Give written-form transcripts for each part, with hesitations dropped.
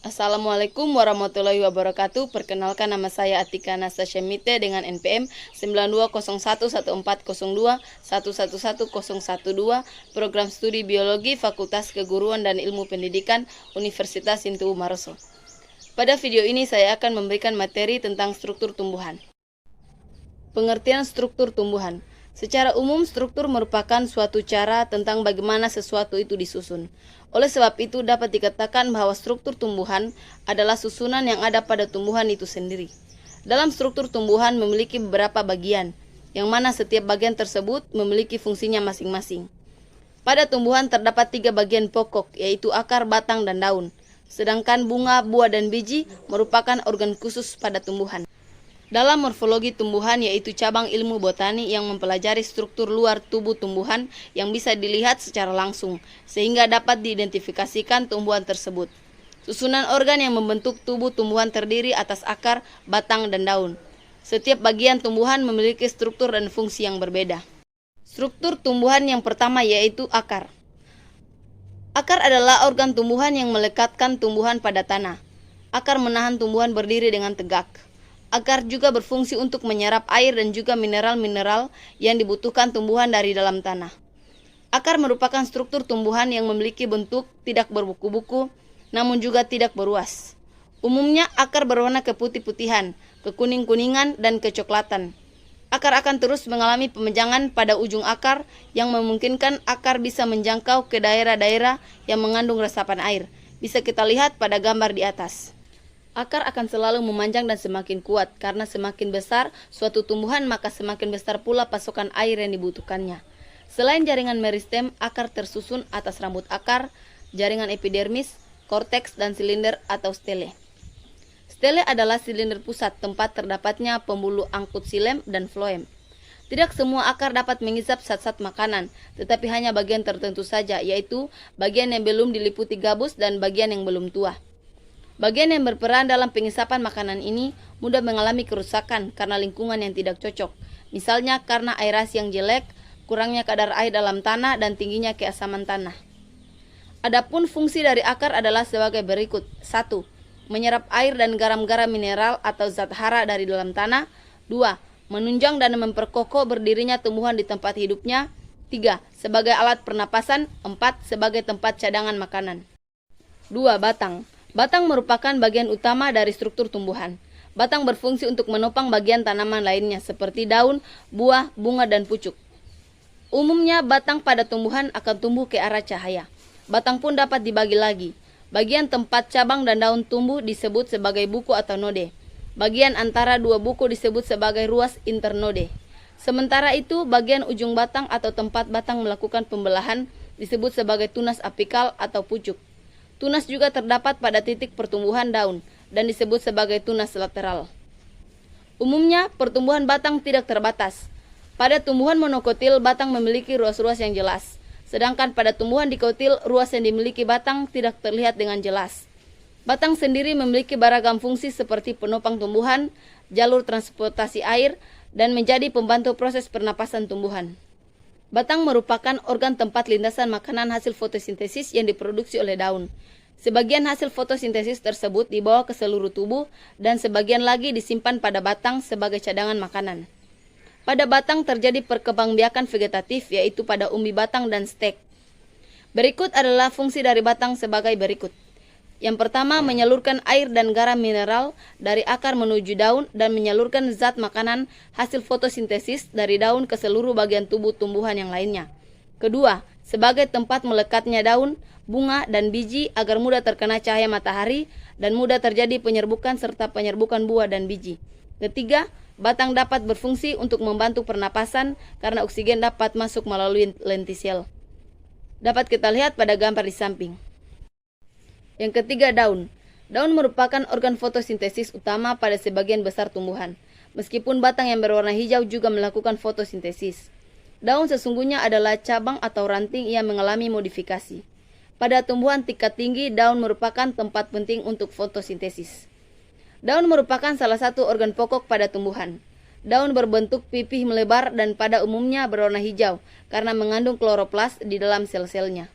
Assalamualaikum warahmatullahi wabarakatuh. Perkenalkan, nama saya Atika Nastasia Mite dengan NPM 92011402111012, Program Studi Biologi Fakultas Keguruan dan Ilmu Pendidikan Universitas Sintu Maroso. Pada video ini saya akan memberikan materi tentang struktur tumbuhan. Pengertian struktur tumbuhan. Secara umum, struktur merupakan suatu cara tentang bagaimana sesuatu itu disusun. Oleh sebab itu, dapat dikatakan bahwa struktur tumbuhan adalah susunan yang ada pada tumbuhan itu sendiri. Dalam struktur tumbuhan memiliki beberapa bagian, yang mana setiap bagian tersebut memiliki fungsinya masing-masing. Pada tumbuhan terdapat 3 bagian pokok, yaitu akar, batang, dan daun. Sedangkan bunga, buah, dan biji merupakan organ khusus pada tumbuhan. Dalam morfologi tumbuhan, yaitu cabang ilmu botani yang mempelajari struktur luar tubuh tumbuhan yang bisa dilihat secara langsung, sehingga dapat diidentifikasikan tumbuhan tersebut. Susunan organ yang membentuk tubuh tumbuhan terdiri atas akar, batang, dan daun. Setiap bagian tumbuhan memiliki struktur dan fungsi yang berbeda. Struktur tumbuhan yang pertama yaitu akar. Akar adalah organ tumbuhan yang melekatkan tumbuhan pada tanah. Akar menahan tumbuhan berdiri dengan tegak. Akar juga berfungsi untuk menyerap air dan juga mineral-mineral yang dibutuhkan tumbuhan dari dalam tanah. Akar merupakan struktur tumbuhan yang memiliki bentuk tidak berbuku-buku, namun juga tidak beruas. Umumnya akar berwarna keputih-putihan, kekuning-kuningan, dan kecoklatan. Akar akan terus mengalami pemejangan pada ujung akar yang memungkinkan akar bisa menjangkau ke daerah-daerah yang mengandung resapan air. Bisa kita lihat pada gambar di atas. Akar akan selalu memanjang dan semakin kuat, karena semakin besar suatu tumbuhan maka semakin besar pula pasokan air yang dibutuhkannya. Selain jaringan meristem, akar tersusun atas rambut akar, jaringan epidermis, korteks, dan silinder atau stele. Stele adalah silinder pusat tempat terdapatnya pembuluh angkut xilem dan floem. Tidak semua akar dapat mengisap zat-zat makanan, tetapi hanya bagian tertentu saja, yaitu bagian yang belum diliputi gabus dan bagian yang belum tua. Bagian yang berperan dalam pengisapan makanan ini mudah mengalami kerusakan karena lingkungan yang tidak cocok. Misalnya karena aerasi yang jelek, kurangnya kadar air dalam tanah, dan tingginya keasaman tanah. Adapun fungsi dari akar adalah sebagai berikut. 1. Menyerap air dan garam-garam mineral atau zat hara dari dalam tanah. 2. Menunjang dan memperkokoh berdirinya tumbuhan di tempat hidupnya. 3. Sebagai alat pernapasan. 4. Sebagai tempat cadangan makanan. 2. Batang. Batang merupakan bagian utama dari struktur tumbuhan. Batang berfungsi untuk menopang bagian tanaman lainnya seperti daun, buah, bunga, dan pucuk. Umumnya batang pada tumbuhan akan tumbuh ke arah cahaya. Batang pun dapat dibagi lagi. Bagian tempat cabang dan daun tumbuh disebut sebagai buku atau node. Bagian antara dua buku disebut sebagai ruas internode. Sementara itu, bagian ujung batang atau tempat batang melakukan pembelahan disebut sebagai tunas apikal atau pucuk. Tunas juga terdapat pada titik pertumbuhan daun dan disebut sebagai tunas lateral. Umumnya, pertumbuhan batang tidak terbatas. Pada tumbuhan monokotil, batang memiliki ruas-ruas yang jelas. Sedangkan pada tumbuhan dikotil, ruas yang dimiliki batang tidak terlihat dengan jelas. Batang sendiri memiliki beragam fungsi seperti penopang tumbuhan, jalur transportasi air, dan menjadi pembantu proses pernapasan tumbuhan. Batang merupakan organ tempat lintasan makanan hasil fotosintesis yang diproduksi oleh daun. Sebagian hasil fotosintesis tersebut dibawa ke seluruh tubuh dan sebagian lagi disimpan pada batang sebagai cadangan makanan. Pada batang terjadi perkembangbiakan vegetatif, yaitu pada umbi batang dan stek. Berikut adalah fungsi dari batang sebagai berikut. Yang pertama, menyalurkan air dan garam mineral dari akar menuju daun dan menyalurkan zat makanan hasil fotosintesis dari daun ke seluruh bagian tubuh tumbuhan yang lainnya. Kedua, sebagai tempat melekatnya daun, bunga, dan biji agar mudah terkena cahaya matahari dan mudah terjadi penyerbukan serta penyerbukan buah dan biji. Ketiga, batang dapat berfungsi untuk membantu pernapasan karena oksigen dapat masuk melalui lentisel. Dapat kita lihat pada gambar di samping. Yang ketiga, daun. Daun merupakan organ fotosintesis utama pada sebagian besar tumbuhan. Meskipun batang yang berwarna hijau juga melakukan fotosintesis. Daun sesungguhnya adalah cabang atau ranting yang mengalami modifikasi. Pada tumbuhan tingkat tinggi, daun merupakan tempat penting untuk fotosintesis. Daun merupakan salah satu organ pokok pada tumbuhan. Daun berbentuk pipih melebar dan pada umumnya berwarna hijau karena mengandung kloroplas di dalam sel-selnya.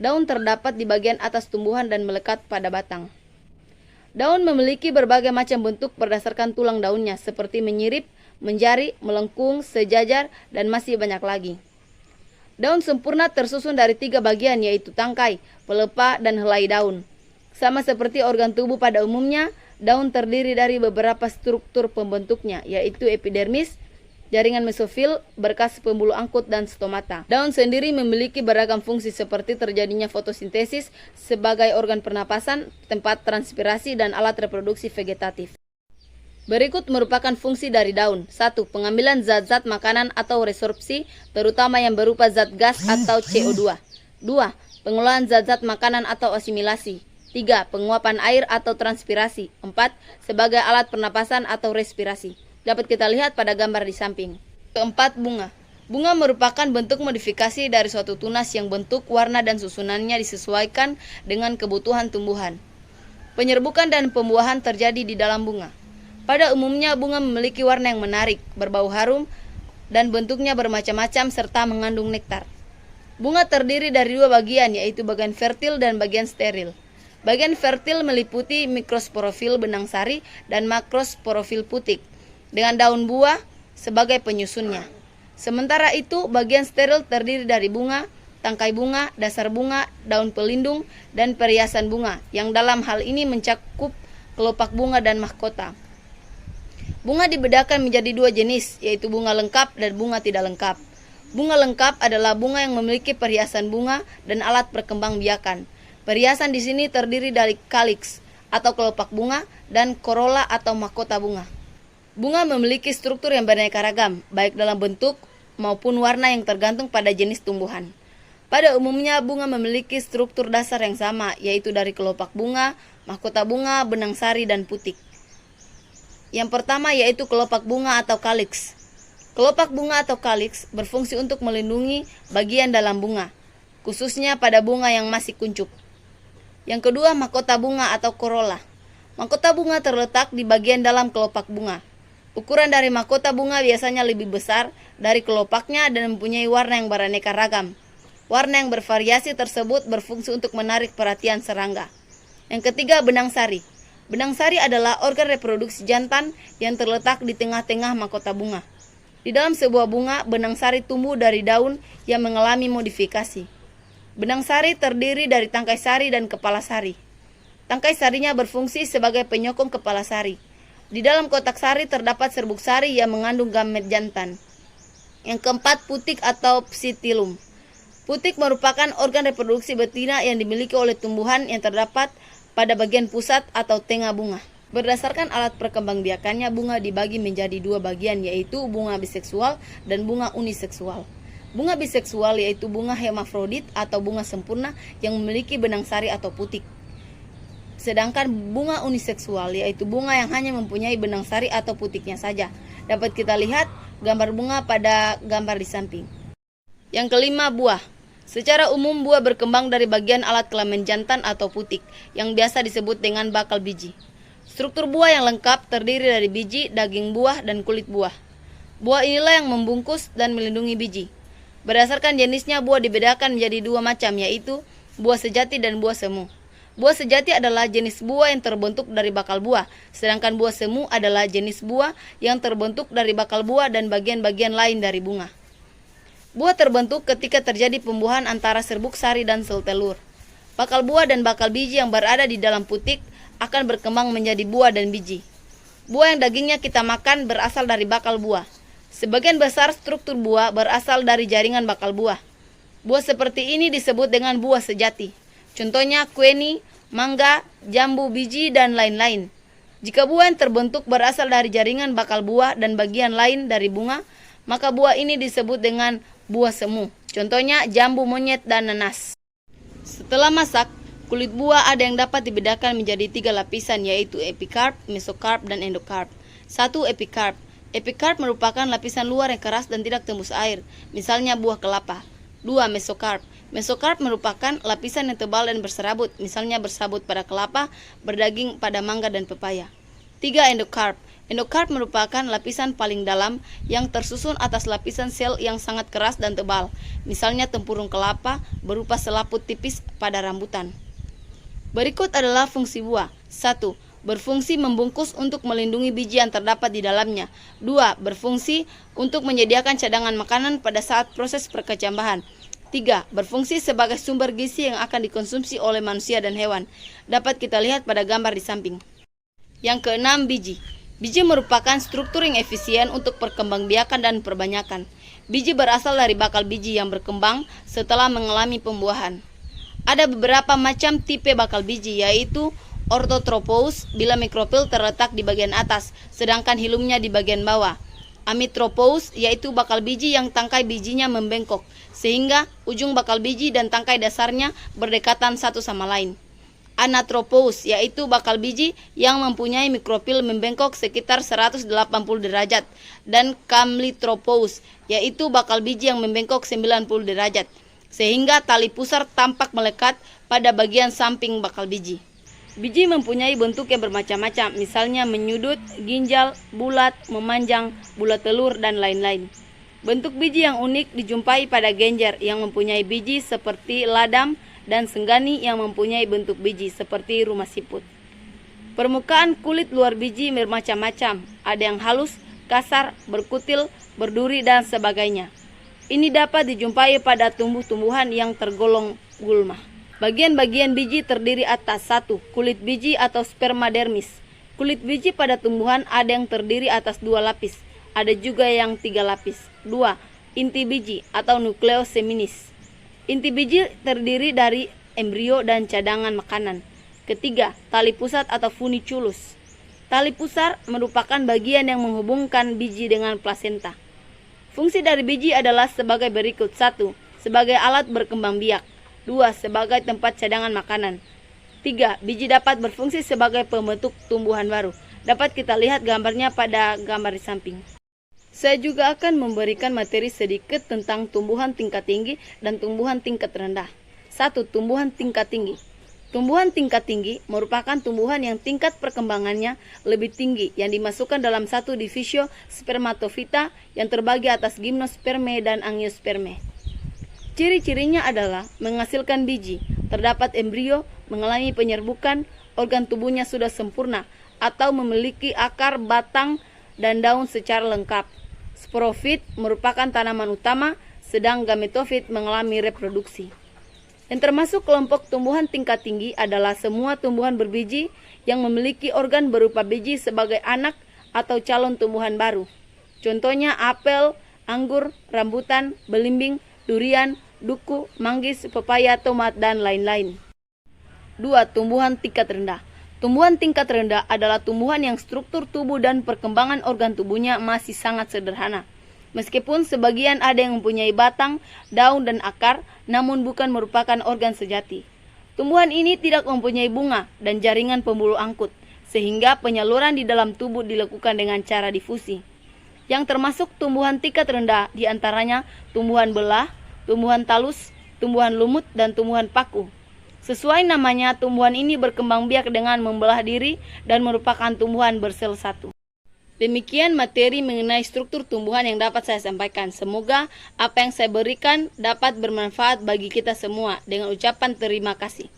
Daun terdapat di bagian atas tumbuhan dan melekat pada batang. Daun memiliki berbagai macam bentuk berdasarkan tulang daunnya, seperti menyirip, menjari, melengkung, sejajar, dan masih banyak lagi. Daun sempurna tersusun dari 3 bagian, yaitu tangkai, pelepah, dan helai daun. Sama seperti organ tubuh pada umumnya, daun terdiri dari beberapa struktur pembentuknya, yaitu epidermis, jaringan mesofil, berkas pembuluh angkut, dan stomata. Daun sendiri memiliki beragam fungsi seperti terjadinya fotosintesis sebagai organ pernapasan, tempat transpirasi, dan alat reproduksi vegetatif. Berikut merupakan fungsi dari daun. 1. Pengambilan zat-zat makanan atau resorpsi, terutama yang berupa zat gas atau CO2. 2. Pengolahan zat-zat makanan atau asimilasi. 3. Penguapan air atau transpirasi. 4. Sebagai alat pernapasan atau respirasi. Dapat kita lihat pada gambar di samping. Keempat, bunga. Bunga merupakan bentuk modifikasi dari suatu tunas yang bentuk, warna, dan susunannya disesuaikan dengan kebutuhan tumbuhan. Penyerbukan dan pembuahan terjadi di dalam bunga. Pada umumnya, bunga memiliki warna yang menarik, berbau harum, dan bentuknya bermacam-macam serta mengandung nektar. Bunga terdiri dari 2 bagian, yaitu bagian fertil dan bagian steril. Bagian fertil meliputi mikrosporofil benang sari dan makrosporofil putik, dengan daun buah sebagai penyusunnya. Sementara itu, bagian steril terdiri dari bunga, tangkai bunga, dasar bunga, daun pelindung, dan perhiasan bunga, yang dalam hal ini mencakup kelopak bunga dan mahkota. Bunga dibedakan menjadi 2 jenis, yaitu bunga lengkap dan bunga tidak lengkap. Bunga lengkap adalah bunga yang memiliki perhiasan bunga dan alat perkembangbiakan. Perhiasan di sini terdiri dari kaliks atau kelopak bunga dan korola atau mahkota bunga. Bunga memiliki struktur yang beraneka ragam, baik dalam bentuk maupun warna yang tergantung pada jenis tumbuhan. Pada umumnya, bunga memiliki struktur dasar yang sama, yaitu dari kelopak bunga, mahkota bunga, benang sari, dan putik. Yang pertama yaitu kelopak bunga atau kaliks. Kelopak bunga atau kaliks berfungsi untuk melindungi bagian dalam bunga, khususnya pada bunga yang masih kuncup. Yang kedua, mahkota bunga atau korola. Mahkota bunga terletak di bagian dalam kelopak bunga. Ukuran dari mahkota bunga biasanya lebih besar dari kelopaknya dan mempunyai warna yang beraneka ragam. Warna yang bervariasi tersebut berfungsi untuk menarik perhatian serangga. Yang ketiga, benang sari. Benang sari adalah organ reproduksi jantan yang terletak di tengah-tengah mahkota bunga. Di dalam sebuah bunga, benang sari tumbuh dari daun yang mengalami modifikasi. Benang sari terdiri dari tangkai sari dan kepala sari. Tangkai sarinya berfungsi sebagai penyokong kepala sari. Di dalam kotak sari terdapat serbuk sari yang mengandung gamet jantan. Yang keempat, putik atau psitilum. Putik merupakan organ reproduksi betina yang dimiliki oleh tumbuhan yang terdapat pada bagian pusat atau tengah bunga. Berdasarkan alat perkembangbiakannya, bunga dibagi menjadi 2 bagian, yaitu bunga biseksual dan bunga uniseksual. Bunga biseksual yaitu bunga hermafrodit atau bunga sempurna yang memiliki benang sari atau putik. Sedangkan bunga uniseksual yaitu bunga yang hanya mempunyai benang sari atau putiknya saja. Dapat kita lihat gambar bunga pada gambar di samping. Yang kelima, buah. Secara umum buah berkembang dari bagian alat kelamin jantan atau putik yang biasa disebut dengan bakal biji. Struktur buah yang lengkap terdiri dari biji, daging buah, dan kulit buah. Buah inilah yang membungkus dan melindungi biji. Berdasarkan jenisnya, buah dibedakan menjadi 2 macam, yaitu buah sejati dan buah semu. Buah sejati adalah jenis buah yang terbentuk dari bakal buah, sedangkan buah semu adalah jenis buah yang terbentuk dari bakal buah dan bagian-bagian lain dari bunga. Buah terbentuk ketika terjadi pembuahan antara serbuk sari dan sel telur. Bakal buah dan bakal biji yang berada di dalam putik akan berkembang menjadi buah dan biji. Buah yang dagingnya kita makan berasal dari bakal buah. Sebagian besar struktur buah berasal dari jaringan bakal buah. Buah seperti ini disebut dengan buah sejati. Contohnya kueni, mangga, jambu biji, dan lain-lain. Jika buah yang terbentuk berasal dari jaringan bakal buah dan bagian lain dari bunga, maka buah ini disebut dengan buah semu. Contohnya jambu monyet dan nanas. Setelah masak, kulit buah ada yang dapat dibedakan menjadi 3 lapisan, yaitu epikarp, mesokarp, dan endokarp. 1. Epikarp. Epikarp merupakan lapisan luar yang keras dan tidak tembus air, misalnya buah kelapa. 2. Mesokarp. Mesokarp merupakan lapisan yang tebal dan berserabut, misalnya bersabut pada kelapa, berdaging pada mangga dan pepaya. 3. Endokarp. Endokarp merupakan lapisan paling dalam yang tersusun atas lapisan sel yang sangat keras dan tebal, misalnya tempurung kelapa berupa selaput tipis pada rambutan. Berikut adalah fungsi buah. 1. berfungsi membungkus untuk melindungi biji yang terdapat di dalamnya. 2. Berfungsi untuk menyediakan cadangan makanan pada saat proses perkecambahan. 3. Berfungsi sebagai sumber gizi yang akan dikonsumsi oleh manusia dan hewan. Dapat kita lihat pada gambar di samping. Yang keenam, biji. Biji merupakan struktur yang efisien untuk perkembangbiakan dan perbanyakan. Biji berasal dari bakal biji yang berkembang setelah mengalami pembuahan. Ada beberapa macam tipe bakal biji, yaitu Orthotropous bila mikrofil terletak di bagian atas, sedangkan hilumnya di bagian bawah. Amitropous yaitu bakal biji yang tangkai bijinya membengkok, sehingga ujung bakal biji dan tangkai dasarnya berdekatan satu sama lain. Anatropous yaitu bakal biji yang mempunyai mikrofil membengkok sekitar 180 derajat. Dan Calytropous yaitu bakal biji yang membengkok 90 derajat, sehingga tali pusar tampak melekat pada bagian samping bakal biji. Biji mempunyai bentuk yang bermacam-macam, misalnya menyudut, ginjal, bulat, memanjang, bulat telur, dan lain-lain. Bentuk biji yang unik dijumpai pada genjer yang mempunyai biji seperti ladam dan senggani yang mempunyai bentuk biji seperti rumah siput. Permukaan kulit luar biji bermacam-macam, ada yang halus, kasar, berkutil, berduri, dan sebagainya. Ini dapat dijumpai pada tumbuh-tumbuhan yang tergolong gulma. Bagian-bagian biji terdiri atas 1. Kulit biji atau spermadermis. Kulit biji pada tumbuhan ada yang terdiri atas 2 lapis, ada juga yang 3 lapis. 2. Inti biji atau nucleus seminis. Inti biji terdiri dari embrio dan cadangan makanan. Ketiga, tali pusat atau funiculus. Tali pusar merupakan bagian yang menghubungkan biji dengan plasenta. Fungsi dari biji adalah sebagai berikut. 1. Sebagai alat berkembang biak. 2. Sebagai tempat cadangan makanan. 3. Biji dapat berfungsi sebagai pembentuk tumbuhan baru. Dapat kita lihat gambarnya pada gambar di samping. Saya juga akan memberikan materi sedikit tentang tumbuhan tingkat tinggi dan tumbuhan tingkat rendah. 1. Tumbuhan tingkat tinggi. Tumbuhan tingkat tinggi merupakan tumbuhan yang tingkat perkembangannya lebih tinggi, yang dimasukkan dalam satu divisio spermatofita yang terbagi atas gimnosperme dan angiosperme. Ciri-cirinya adalah menghasilkan biji, terdapat embrio, mengalami penyerbukan, organ tubuhnya sudah sempurna, atau memiliki akar, batang, dan daun secara lengkap. Sporofit merupakan tanaman utama, sedang gametofit mengalami reproduksi. Yang termasuk kelompok tumbuhan tingkat tinggi adalah semua tumbuhan berbiji yang memiliki organ berupa biji sebagai anak atau calon tumbuhan baru. Contohnya apel, anggur, rambutan, belimbing, durian, duku, manggis, pepaya, tomat, dan lain-lain. 2. Tumbuhan tingkat rendah. Tumbuhan tingkat rendah adalah tumbuhan yang struktur tubuh dan perkembangan organ tubuhnya masih sangat sederhana. Meskipun sebagian ada yang mempunyai batang, daun, dan akar, namun bukan merupakan organ sejati. Tumbuhan ini tidak mempunyai bunga dan jaringan pembuluh angkut, sehingga penyaluran di dalam tubuh dilakukan dengan cara difusi. Yang termasuk tumbuhan tingkat rendah diantaranya tumbuhan belah, tumbuhan talus, tumbuhan lumut, dan tumbuhan paku. Sesuai namanya, tumbuhan ini berkembang biak dengan membelah diri dan merupakan tumbuhan bersel satu. Demikian materi mengenai struktur tumbuhan yang dapat saya sampaikan. Semoga apa yang saya berikan dapat bermanfaat bagi kita semua. Dengan ucapan terima kasih.